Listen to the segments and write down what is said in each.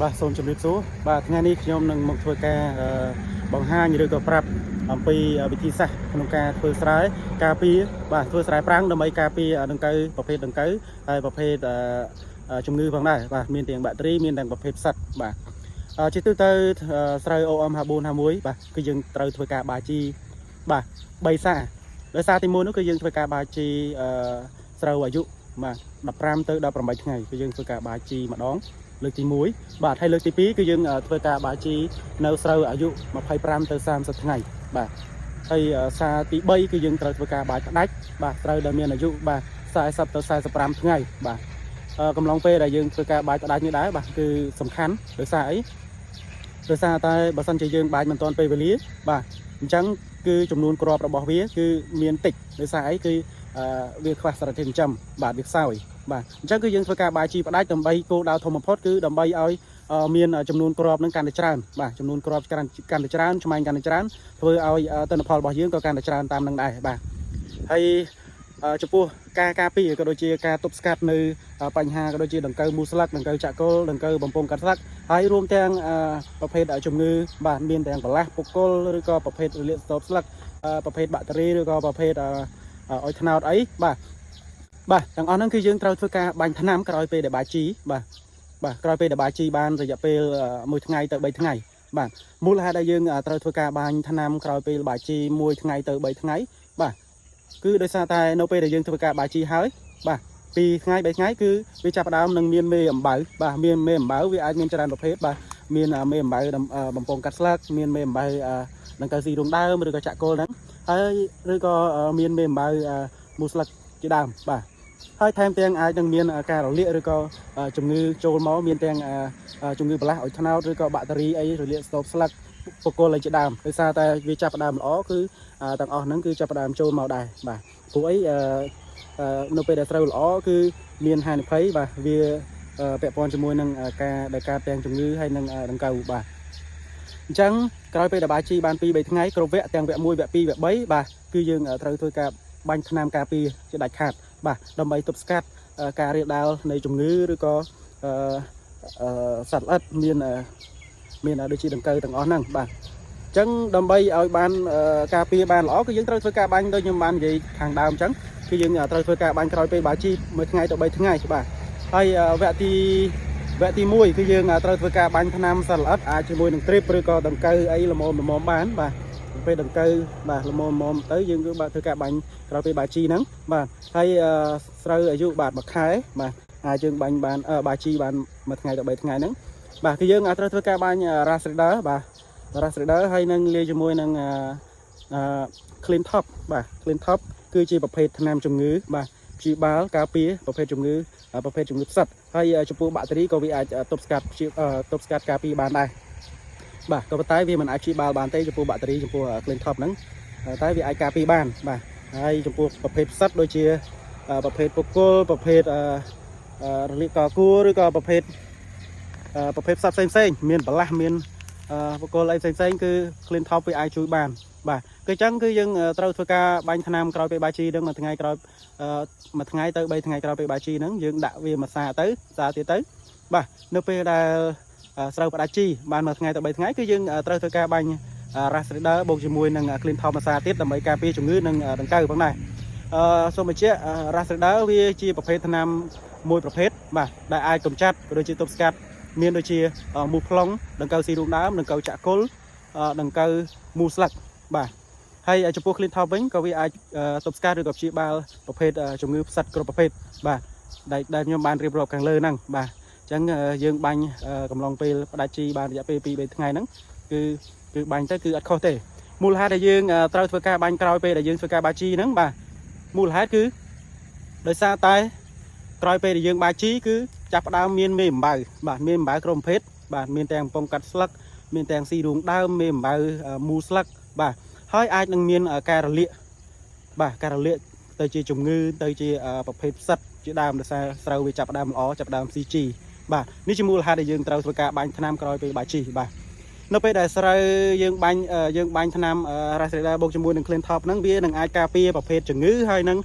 បាទសូមជម្រាបសួរបាទថ្ងៃនេះខ្ញុំនឹងមកធ្វើការបង្ហាញឬក៏ប្រាប់អំពីវិធីសាស្ត្រក្នុងការធ្វើស្រែការពារបាទធ្វើស្រែប្រាំងដើម្បីការពារដង្កូវប្រភេទដង្កូវហើយប្រភេទជំងឺផងដែរបាទមានទាំងបាក់តេរីមានទាំងប្រភេទផ្សិតបាទជាទូទៅស្រូវ OM5451 បាទគឺយើងត្រូវធ្វើការបាជីបាទ3សាដោយសារទី1នោះគឺយើងធ្វើការបាជីស្រូវអាយុបាទ15ទៅ18ថ្ងៃគឺយើងធ្វើការបាជីម្ដងលើកទី1បាទហើយលើកទី2គឺយើងធ្វើការបាជីនៅស្រូវអាយុ25ទៅ30ថ្ងៃបាទហើយសារទី3គឺយើងត្រូវធ្វើការបាចផ្ដាច់បាទស្រូវដែលមានអាយុបាទ40ទៅ45ថ្ងៃបាទកំឡុងពេលដែលយើងធ្វើការបាចផ្ដាច់នេះដែរបាទគឺសំខាន់ដោយសារអីដោយសារតែបើសិនជាយើងបាចមិនទាន់ពេលវេលាបាទអញ្ចឹងគឺចំនួនគ្រាប់របស់វាគឺមានតិចដោយសារអីគឺវាខ្វះសារធាតុចិញ្ចឹមបាទវាខ្សោយបាទអញ្ចឹងគឺយើងធ្វើការបាជីផ្ដាច់ដើម្បីគោលដៅធំបំផុតគឺដើម្បីឲ្យមានចំនួនគ្រាប់នឹងកាន់តែច្រើនបាទចំនួនគ្រាប់កាន់តែច្រើនឆ្មាញ់កាន់តែច្រើនធ្វើឲ្យទិន្នផលរបស់យើងក៏កាន់តែច្រើនតាមនឹងដែរបាទហើយចំពោះការការពារក៏ដូចជាការទប់ស្កាត់នៅបញ្ហាក៏ដូចជាដង្កូវមូលស្លឹកដង្កូវចាក់គល់ដង្កូវបំពង់កាត់ស្លឹកហើយរួមទាំងប្រភេទជំងឺបាទមានទាំងបន្លាស់ពុកគល់ឬក៏ប្រភេទរលាកស្ទប់ស្លឹកប្រភេទបាក់តេរីឬក៏ប្រភេទអុយថ្នោតអីបាទទាំងអស់ហ្នឹងគឺយើងត្រូវធ្វើការបាញ់ថ្នាំក្រោយពេលដែលបាជីបាទក្រោយពេលដែលបាជីបានរយៈពេល1ថ្ងៃទៅ3ថ្ងៃបាទមូលហេតុដែលយើងត្រូវធ្វើការបាញ់ថ្នាំក្រោយពេលបាជី1ថ្ងៃទៅ3ថ្ងៃបាទគឺដោយសារតែនៅពេលដែលយើងធ្វើការបាជីហើយបាទ2ថ្ងៃ3ថ្ងៃគឺវាចាប់ផ្ដើមនឹងមានមេអំបៅបាទមានមេអំបៅវាអាចមានច្រើនប្រភេទបាទមានមេអំបៅបំពង់កាត់ស្លឹកមានមេអំបៅដង្កូវស៊ីរុងដើមឬក៏ចាក់គល់ហ្នឹងហើយឬក៏មានមេអំបៅមូលស្លឹកជាដើមបាទហើយថែមទាំងអាចនឹងមានការរលាកឬក៏ជំងឺចូលមកមានទាំងជំងឺបន្លាស់អុយថ្នោតឬក៏បាក់តេរីអីរលាកស្ទប់ស្លឹកបុគ្គលអីជាដើមដោយសារតែវាចាប់ផ្ដើមល្អគឺទាំងអស់ហ្នឹងគឺចាប់ផ្ដើមចូលមកដែរបាទព្រោះអីនៅពេលដែលស្រូវល្អគឺមានហានិភ័យបាទវាពាក់ព័ន្ធជាមួយនឹងការដែលកើតទាំងជំងឺហើយនឹងដង្កូវបាទអញ្ចឹងក្រោយពេលដែលបាជីបាន2 3ថ្ងៃគ្រប់វគ្គទាំងវគ្គ1វគ្គ2វគ្គ3បាទគឺយើងត្រូវធ្វើការបាញ់ថ្នាំការពារជាដាច់ខាតបាទដើម្បីទប់ស្កាត់ការរាលដាលនៃជំងឺឬក៏សត្វល្អិតមានដូចជាដង្កូវទាំងអស់ហ្នឹងបាទអញ្ចឹងដើម្បីឲ្យបានការពារបានល្អគឺយើងត្រូវធ្វើការបាញ់ដូចខ្ញុំបាននិយាយខាងដើមអញ្ចឹងគឺយើងត្រូវធ្វើការបាញ់ក្រោយពេលបាជី1ថ្ងៃទៅ3ថ្ងៃបាទហើយវគ្គទី1គឺយើងត្រូវធ្វើការបាញ់ថ្នាំសត្វល្អិតអាចជាមួយនឹងទ្រីបឬក៏ដង្កូវអីល្មមបានបាទពេលដង្កូវបាទល្មមទៅយើងគឺបាទធ្វើការបាញ់ក្រោយពេលបាជីហ្នឹងបាទហើយស្រូវអាយុបាទ1ខែបាទអាចយើងបាញ់បានបាជីបាន1ថ្ងៃទៅ3ថ្ងៃហ្នឹងបាទគឺយើងត្រូវធ្វើការបាញ់ Rasrider បាទ Rasrider ហើយនឹងលាយជាមួយនឹងClean Top បាទ Clean Top គឺជាប្រភេទថ្នាំជំងឺបាទព្យាបាលការពារប្រភេទជំងឺផ្សិតហើយចំពោះបាក់តេរីក៏វាអាចទប់ស្កាត់ការពារបានដែរបាទក៏ប៉ុន្តែវាមិនអាចព្យាបាលបានទេចំពោះបាក់តេរីចំពោះ Clean Top ហ្នឹងតែវាអាចការពារបានបាទហើយចំពោះប្រភេទផ្សិតដូចជាប្រភេទពុកគល់ប្រភេទរលាកកគួរឬក៏ប្រភេទផ្សិតផ្សេងមានបន្លាស់មានបុគ្គលអីផ្សេងគឺ Clean Top វាអាចជួយបានបាទគឺអញ្ចឹងគឺយើងត្រូវធ្វើការបាញ់ថ្នាំក្រោយពេលបាជីហ្នឹងមួយថ្ងៃក្រោយ1ថ្ងៃទៅ3ថ្ងៃក្រោយពេលបាជីហ្នឹងយើងដាក់វាមួយសាទៀតទៅបាទនៅពេលដែលស្រូវផ្ដាច់ជីបាន1ថ្ងៃទៅ3ថ្ងៃគឺយើងត្រូវធ្វើការបាញ់ Rasrider បូកជាមួយនឹង Clean Top មួយសាទៀតដើម្បីការពារជំងឺនិងដង្កូវផងដែរសូមបញ្ជាក់ Rasrider វាជាប្រភេទថ្នាំមួយប្រភេទបាទដែលអាចកម្ចាត់ក៏ដូចជាទប់ស្កាត់មានដូចជាមូសប្លង់ដង្កូវស៊ីរូងដើមដង្កូវចាក់គល់ដង្កូវមូលស្លឹកបាទហើយចំពោះ Clean Top វិញក៏វាអាចទប់ស្កាត់ឬក៏ព្យាបាលប្រភេទជំងឺផ្សិតគ្រប់ប្រភេទបាទដែលខ្ញុំបានរៀបរាប់ខាងលើហ្នឹងបាទអញ្ចឹងយើងបាញ់កំឡុងពេលផ្ដាច់ជីបានរយៈពេល2 3ថ្ងៃហ្នឹងគឺបាញ់ទៅគឺអត់ខុសទេមូលហេតុដែលយើងត្រូវធ្វើការបាញ់ក្រោយពេលដែលយើងធ្វើការបាជីហ្នឹងបាទមូលហេតុគឺដោយសារតែក្រោយពេលដែលយើងបាជីគឺចាប់ផ្ដើមមានមេអំបៅបាទមេអំបៅគ្រប់ប្រភេទបាទមានទាំងបំពង់កាត់ស្លឹកមានទាំងស៊ីរូងដើមមេអំបៅមូលស្លឹកបាទហើយអាចនឹងមានការរលាកបាទការរលាកទៅជាជំងឺទៅជាប្រភេទផ្សិតជាដើមដោយសារស្រូវវាចាប់ផ្ដើមល្អចាប់ផ្ដើម CG បាទនេះជាមូលហេតុដែលយើងត្រូវធ្វើការបាញ់ថ្នាំក្រោយពេលបាជីបាទនៅពេលដែលស្រូវយើងបាញ់ថ្នាំ Rasrider បូកជាមួយនឹង Clean Top ហ្នឹងវានឹងអាចការពារប្រភេទជំងឺហើយនឹង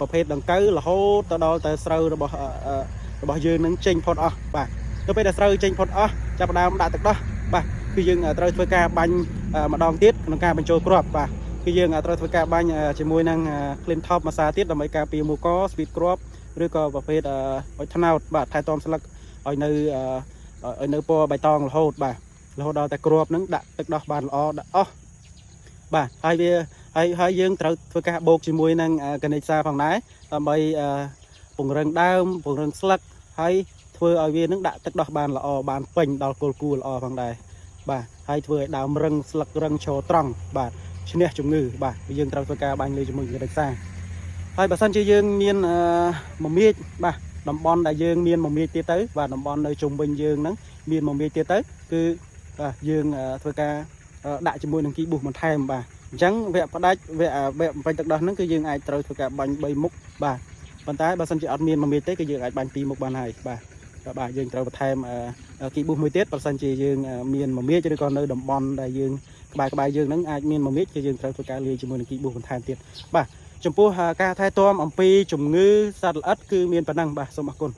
ប្រភេទដង្កូវរហូតទៅដល់ទៅស្រូវរបស់យើងនឹងចេញផុតអស់បាទ ទៅពេលដែលស្រូវចេញផុតអស់ចាប់ដើមដាក់ទឹកដោះបាទគឺយើងត្រូវធ្វើការបាញ់ម្ដងទៀតក្នុងការបញ្ចូលគ្រាប់បាទគឺយើងត្រូវធ្វើការបាញ់ជាមួយនឹង clean top មួយសារទៀតដើម្បីការពារមូលកស្វីតគ្រាប់ឬក៏ប្រភេទឲ្យថ្នោតបាទថែទាំស្លឹកឲ្យនៅពណ៌បៃតងរហូតបាទរហូតដល់តែគ្រាប់នឹងដាក់ទឹកដោះបានល្អដាក់អស់បាទហើយយើងត្រូវធ្វើការបូកជាមួយនឹងកណិតសាផងដែរដើម្បីពង្រឹងដើមពង្រឹងស្លឹកហើយធ្វើឲ្យវានឹងដាក់ទឹកដោះបានល្អបានពេញដល់គល់គូល្អផងដែរបាទហើយធ្វើឲ្យដើមរឹងស្លឹករឹងឈរត្រង់បាទឈ្នះជំងឺបាទយើងត្រូវធ្វើការបាញ់លើជាមួយកណិតសាហើយបើសិនជាយើងមានមមាញបាទតំបន់ដែលយើងមានមមាញទៀតទៅបាទតំបន់នៅជុំវិញយើងហ្នឹងមានមមាញទៀតទៅគឺបាទយើងធ្វើការដាក់ជាមួយនឹងគីប៊ូសបន្ថែមបាទអញ្ចឹងវគ្គផ្ដាច់វគ្គបំពេញទឹកដោះហ្នឹងគឺយើងអាចត្រូវធ្វើការបាញ់3មុខបាទប៉ុន្តែបើសិនជាអត់មានមមាញទេគឺយើងអាចបាញ់2មុខបានហើយបាទយើងត្រូវបន្ថែមគីប៊ូសមួយទៀតបើសិនជាយើងមានមមាញឬក៏នៅតំបន់ដែលយើងក្បែរយើងហ្នឹងអាចមានមមាញគឺយើងត្រូវធ្វើការលាយជាមួយនឹងគីប៊ូសបន្ថែមទៀតបាទចំពោះការថែទាំអំពីជំងឺសត្វល្អិតគឺមានប៉ុណ្ណឹងបាទសូមអរគុណ